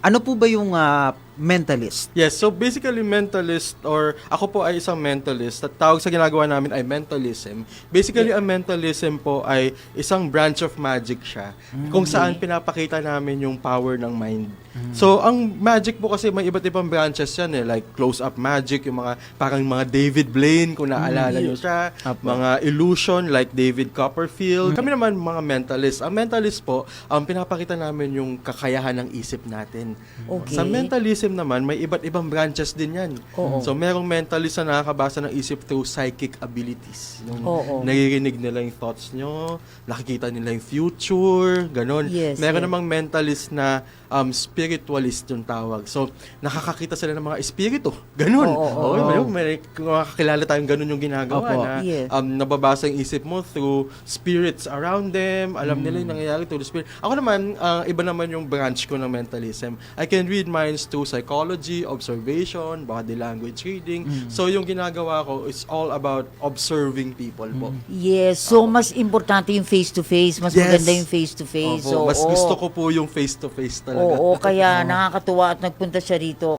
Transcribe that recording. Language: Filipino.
Ano po ba yung mentalist? Yes, so basically mentalist or ako po ay isang mentalist at tawag sa ginagawa namin ay mentalism. Basically, ang mentalism po ay isang branch of magic siya kung saan pinapakita namin yung power ng mind. So, ang magic po kasi may iba't ibang branches yan like close-up magic, yung mga parang mga David Blaine kung naalala nyo siya, mga illusion like David Copperfield. Kami naman mga mentalist. Ang mentalist po, pinapakita namin yung kakayahan ng isip natin. Okay. Sa mentalism naman, may iba't ibang branches din yan. So, merong mentalist na nakakabasa ng isip through psychic abilities. Yung naririnig nila yung thoughts nyo, nakikita nila yung future, ganun. Yes, Meron yes. namang mentalist na spiritualist yung tawag. So, nakakakita sila ng mga espiritu. Ganun. May makakilala tayong ganun yung ginagawa na Yes. nababasa yung isip mo through spirits around them. Alam nila yung nangyayari through the spirit. Ako naman, iba naman yung branch ko ng mentalism. I can read minds through psychology, observation, body language reading. So, yung ginagawa ko is all about observing people po. Yes, so mas importante yung face-to-face, mas Yes. maganda yung face-to-face. Opo, mas gusto ko po yung face-to-face talaga. Oo, kaya nakakatuwa at nagpunta siya rito.